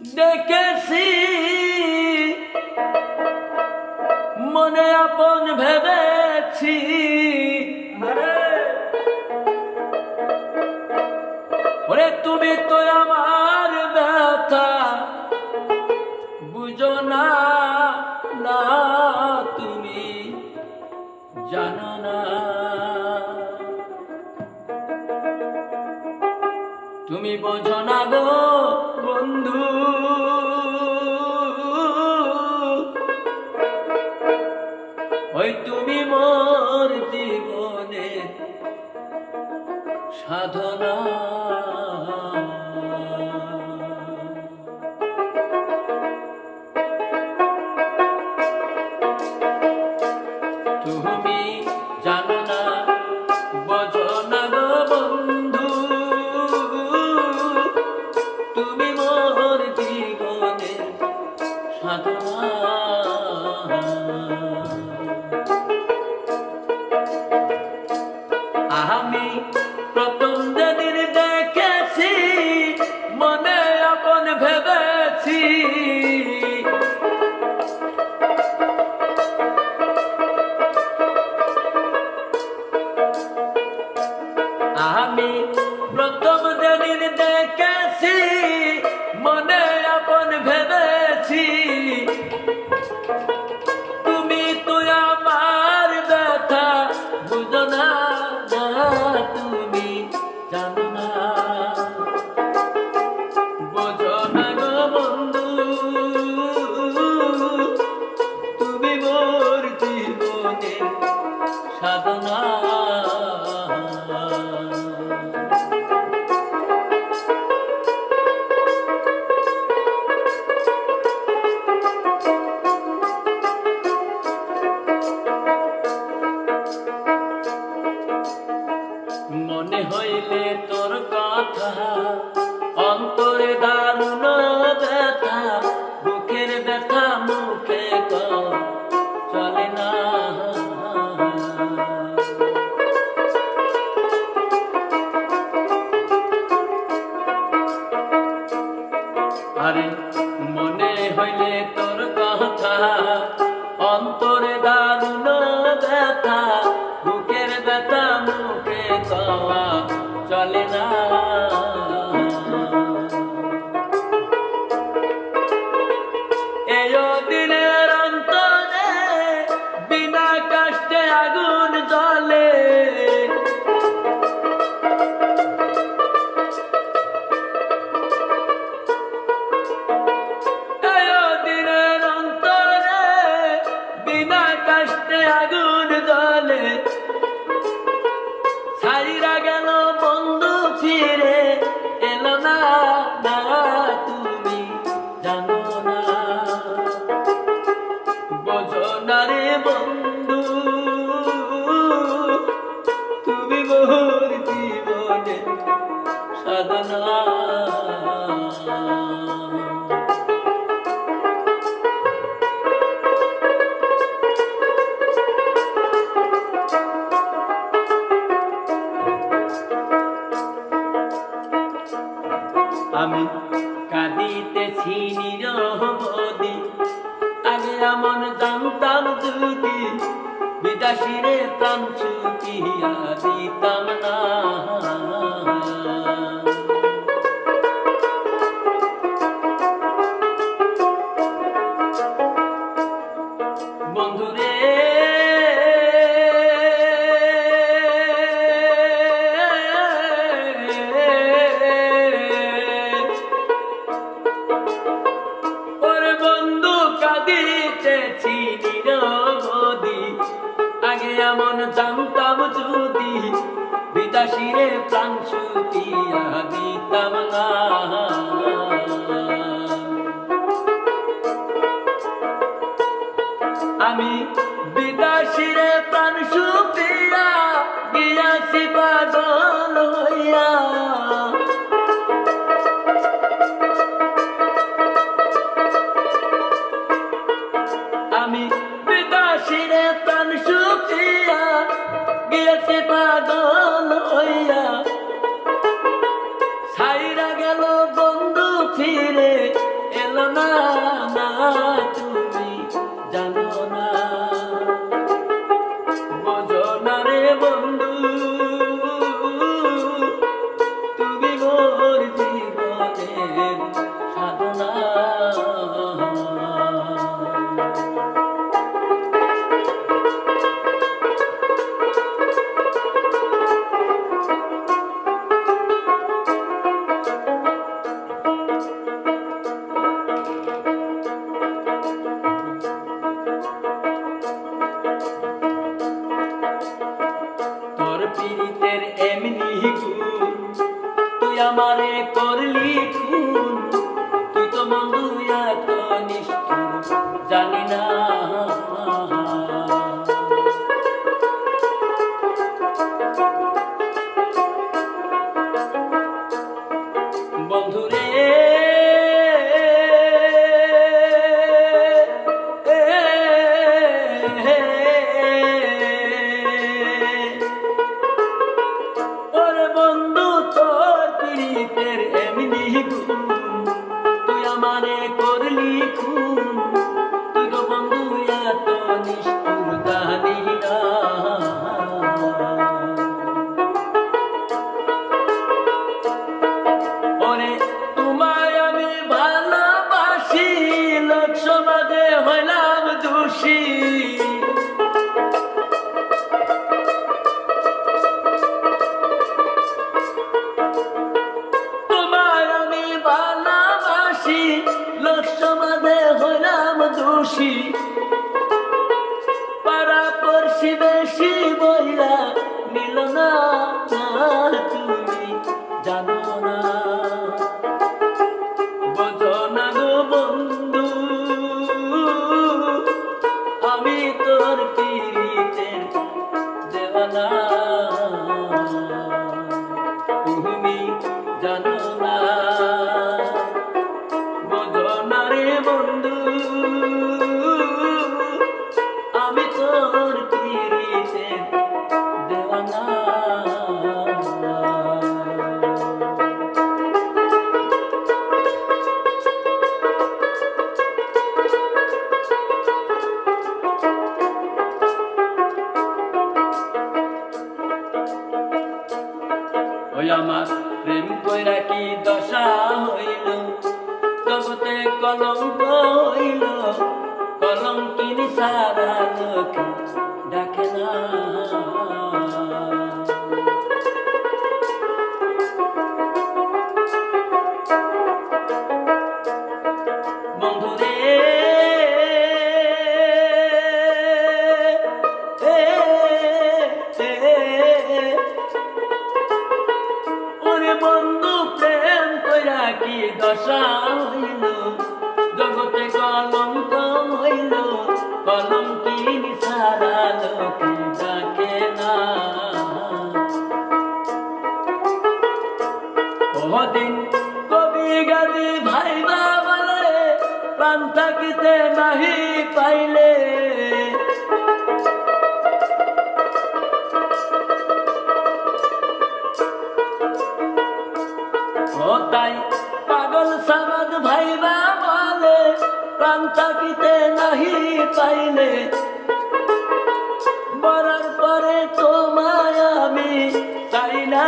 দেখেছি মনে আপন ভেবেছি, ওরে তুমি তো আমার ব্যথা বুঝো না, না তুমি জানো না। তুমি বোঝো না গো বন্ধু, ওই তুমি মোর জীবনে সাধনা। তুমি জানো না, বোঝো না গো বন্ধু, তুমি মোর জীবনে সাধনা। আমি প্রথম যেদিন দেখেছি মনে আপন ভেবেছি, আমি প্রথম যেদিন দেখেছি মনে আপন ভেবেছি, তুমি তুই আমার ব্যথা বুঝো না, তুমি জানো না। বোঝো না গো বন্ধু, তুমি মোর জীবনে সাধনা। মনে হইলে তোর কথা অন্তরে দারুণ ব্যথা, বুকের ব্যথা মুখে চলে না। আরে মনে হইলে তোর কথা অন্তরে দারুণ ব্যথা, বুকের ব্যথা মুখে চলে না। এই দিনের অন্তরে বিনা কষ্টে আগুন জ্বলে, আগুন জ্বলে। ছাইরা গেল বন্ধু ফিরে এলো না, না তুমি জানো না। বোঝো না রে বন্ধু, তুমি মোর জীবনে সাধনা। আমি কাঁদিতেছি নিরবধি, আগে এমন জানতাম যদি বিদাসীরে প্রাণ ছুটিয়া দিতাম না। বন্ধুরে কাঁদিতেছি নিরবধি, আগে এমন জানতাম যদি বিদাসীরে প্রাণ ছুটিয়া দিতাম না। আমি বিদাসীরে প্রাণ ছুটিয়া গিয়াছি পাগল হইয়া, আমি বিদাসীরে প্রাণ ছুটিয়া গিয়েছি পাগল হইয়া। ছাইরা গেল বন্ধু ফিরে বন্ধুরে ওরে বন্ধু তোর পীড়িতের এমনি গুণ তুই আমারে করলি খুন তুই গো বন্ধু এত নিষ্ঠুর জানি না ওরে তোমায় আমি ভালোবাসি লোক সমাজে হইলাম দোষী লোক সমাজে হইলাম দোষী পাড়া পড়শি বেশি বইলা নিল না তুমি জানো না বোঝো না গো বন্ধু আমি তোর পীড়িতের দেওয়ানা তুমি জানো না বন্ধু আমি তোর পীড়িতে দেওয়ানা ওই আমার প্রেম কইরা কি দশা হইল জগতে কলঙ্ক হইল কলঙ্কিনী সারা লোক ডাকে না বন্ধুরে ওরে বন্ধু প্রেম কইরা কি দশা হইল জগতে কলঙ্ক হইল কলঙ্কিনী সারা লোকে ডাকে না ওদিন কবি গাজি ভাইবা বলে প্রাণ থাকিতে নাহি পাইলে ও তাই পাগল সমাজ ভাইবা বলে প্রাণ থাকিতে নাহি পাইলে মরার পরে তোমায় আমি চাই না